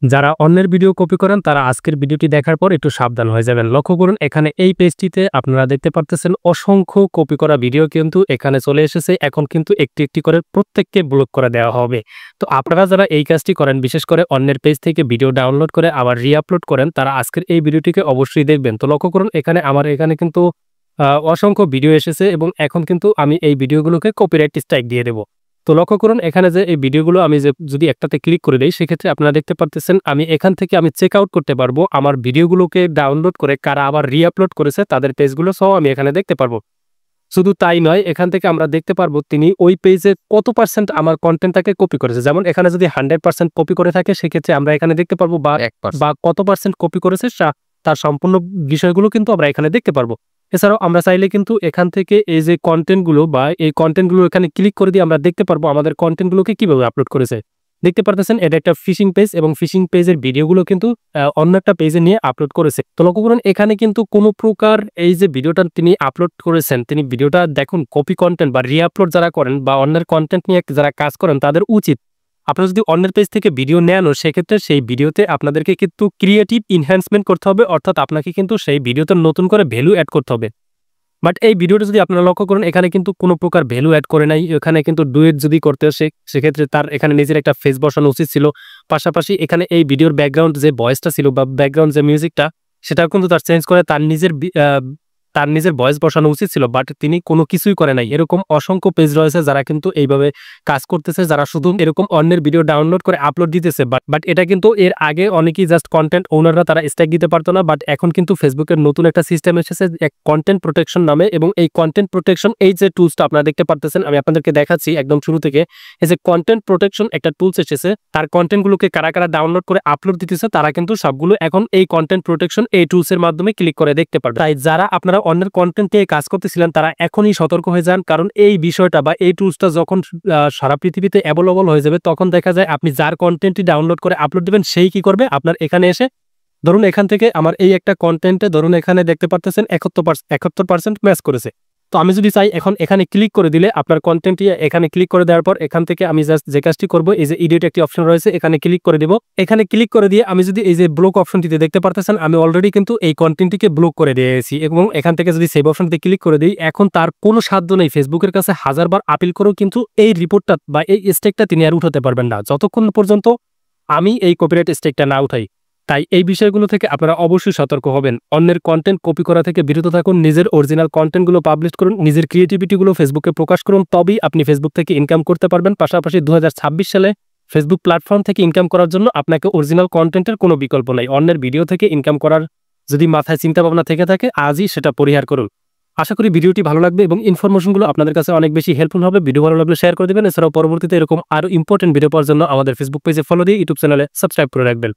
যারা অন্যের video copy করেন তারা আজকের ভিডিওটি দেখার পর একটু সাবধান হয়ে যাবেন। লক্ষ্য করুন এখানে এই পেজটিতে আপনারা দেখতে পারতেছেন অসংখ্য কপি করা ভিডিও কিন্তু এখানে চলে এসেছে। এখন কিন্তু একটি একটি করে প্রত্যেককে ব্লক করে দেওয়া হবে। তো আপনারা যারা এই কাজটি করেন, বিশেষ করে অন্যের পেজ থেকে ভিডিও ডাউনলোড করে আবার রি-আপলোড করেন, তারা আজকের এই ভিডিওটিকে অবশ্যই দেখবেন। তো লক্ষ্য করুন আমার এখানে কিন্তু অসংখ্য ভিডিও এসেছে এবং এখন কিন্তু আমি এই ভিডিওগুলোকে কপিরাইট স্ট্রাইক দিয়ে দেব। তো লক্ষ্য করুন এখানে যে এই ভিডিওগুলো আমি যদি একটাতে ক্লিক করে দেই, সেক্ষেত্রে আপনারা দেখতে পারতেছেন আমি এখান থেকে চেক আউট করতে পারবো আমার ভিডিওগুলোকে ডাউনলোড করে কারা আবার রি-আপলোড করেছে তাদের পেজগুলো সহ আমি এখানে দেখতে পারবো। শুধু তাই নয়, এখান থেকে আমরা দেখতে পারবো তিনি ওই পেজে কত পার্সেন্ট আমার কন্টেন্টটাকে কপি করেছে। যেমন এখানে যদি 100% কপি করে থাকে, সেক্ষেত্রে আমরা এখানে দেখতে পারবো বা কত পার্সেন্ট কপি করেছে তার সম্পূর্ণ বিষয়গুলো কিন্তু আমরা এখানে দেখতে পারবো। এছাড়াও আমরা চাইলে কিন্তু এখান থেকে এই যে কন্টেন্টগুলো বা এই কন্টেন্টগুলো এখানে ক্লিক করে দিয়ে আমরা দেখতে পারবো আমাদের কন্টেন্টগুলোকে কিভাবে আপলোড করেছে। দেখতে পারতেছেন এটা একটা ফিশিং পেজ এবং ফিশিং পেজের ভিডিওগুলো কিন্তু অন্য একটা পেজে নিয়ে আপলোড করেছে। তো লক্ষ্য করুন এখানে কিন্তু কোনো প্রকার এই যে ভিডিওটা তিনি আপলোড করেছেন, তিনি ভিডিওটা দেখুন কপি কন্টেন্ট বা রি-আপলোড যারা করেন বা অন্যের কন্টেন্ট নিয়ে যারা কাজ করেন তাদের উচিত আপনারা যদি অন্যের পেজ থেকে ভিডিও নেন, সেক্ষেত্রে সেই ভিডিওতে আপনাদেরকে কিন্তু ক্রিয়েটিভ এনহ্যান্সমেন্ট করতে হবে, অর্থাৎ আপনাকে কিন্তু সেই ভিডিওতে নতুন করে ভ্যালু অ্যাড করতে হবে। বাট এই ভিডিওটা যদি আপনারা লক্ষ্য করেন এখানে কিন্তু কোনো প্রকার ভ্যালু অ্যাড করে নাই। এখানে কিন্তু ডুয়েট যদি করতে সেক্ষেত্রে তার এখানে নিজের একটা ফেস বসানো উচিত ছিল। পাশাপাশি এখানে এই ভিডিওর ব্যাকগ্রাউন্ড যে ভয়েসটা ছিল বা ব্যাকগ্রাউন্ড যে মিউজিকটা, সেটাও কিন্তু তার চেঞ্জ করে তার নিজের ভয়েস বসানো উচিত ছিল। বাট তিনি কোনো কিছুই করে নাই। এরকম অসংখ্য পেজ রয়েছে যারা কিন্তু এইভাবে কাজ করতেছে, যারা শুধু এরকম অন্যের ভিডিও ডাউনলোড করে আপলোড দিতেছে। বাট এটা কিন্তু এর আগে অনেকেই জাস্ট কন্টেন্ট ওনাররা তারা স্ট্রাইক দিতে পারতো না। বাট এখন কিন্তু ফেসবুকের নতুন একটা সিস্টেম এসেছে এক কন্টেন্ট প্রোটেকশন নামে, এবং এই কন্টেন্ট প্রোটেকশন এই যে টুলসটা আপনারা দেখতে পারতেছেন, আমি আপনাদেরকে দেখাচ্ছি একদম শুরু থেকে। এই যে কন্টেন্ট প্রোটেকশন একটা টুলস এসেছে, তার কন্টেন্টগুলোকে কারা কারা ডাউনলোড করে আপলোড দিতেছে তারা কিন্তু সবগুলো এখন এই কন্টেন্ট প্রোটেকশন এই টুলসের মাধ্যমে ক্লিক করে দেখতে পারবে। তাই যারা আপনারা অন্যের কন্টেন্ট নিয়ে কাজ করতেছিলেন তারা এখনই সতর্ক হয়ে যান, কারণ এই বিষয়টা বা এই টুলসটা যখন সারা পৃথিবীতে অ্যাভেলেবল হয়ে যাবে, তখন দেখা যায় আপনি যার কন্টেন্টটি ডাউনলোড করে আপলোড দিবেন সেই কি করবে, আপনার এখানে এসে ধরুন এখান থেকে আমার এই একটা কন্টেন্টে ধরুন এখানে দেখতে পারতেছেন 71% ম্যাচ করেছে। তো আমি যদি চাই এখন এখানে ক্লিক করে দিলে আপনার কন্টেন্টটি এখানে ক্লিক করে দেওয়ার পর এখান থেকে আমি জাস্ট যে কাজটি করবো, এই যে এডিট একটি অপশন রয়েছে এখানে ক্লিক করে দিব। এখানে ক্লিক করে দিয়ে আমি যদি এই যে ব্লক অপশনটিতে দেখতে পারতেছেন আমি অলরেডি কিন্তু এই কন্টেন্টটিকে ব্লক করে দিয়েছি, এবং এখান থেকে যদি সেভ অপশনটিতে ক্লিক করে দিই, এখন তার কোনো সাধ্য নেই ফেসবুকের কাছে হাজারবার আপিল করেও কিন্তু এই রিপোর্টটা বা এই স্ট্রাইকটা তিনি আর উঠাতে পারবেন না, যতক্ষণ পর্যন্ত আমি এই কপিরাইট স্ট্রাইকটা না উঠাই। তাই এই বিষয়গুলো থেকে আপনারা অবশ্যই সতর্ক হবেন। অন্যের কন্টেন্ট কপি করা থেকে বিরত থাকুন, নিজের অরিজিনাল কন্টেন্টগুলো পাবলিশ করুন, নিজের ক্রিয়েটিভিটিগুলো ফেসবুকে প্রকাশ করুন, তবেই আপনি ফেসবুক থেকে ইনকাম করতে পারবেন। পাশাপাশি 2026 সালে ফেসবুক প্ল্যাটফর্ম থেকে ইনকাম করার জন্য আপনাকে অরিজিনাল কন্টেন্টের কোনো বিকল্প নাই। অন্যের ভিডিও থেকে ইনকাম করার যদি মাথায় চিন্তা ভাবনা থেকে থাকে, আজই সেটা পরিহার করুন। আশা করি ভিডিওটি ভালো লাগবে এবং ইনফরমেশনগুলো আপনাদের কাছে অনেক বেশি হেল্পফুল হবে। ভিডিও ভালো লাগলে শেয়ার করে দেবেন। এছাড়াও পরবর্তীতে এরকম আরও ইম্পর্টেন্ট ভিডিও পাওয়ার জন্য আমাদের ফেসবুক পেজে ফলো দিয়ে ইউটিউব চ্যানেলে সাবস্ক্রাইব করে রাখবেন।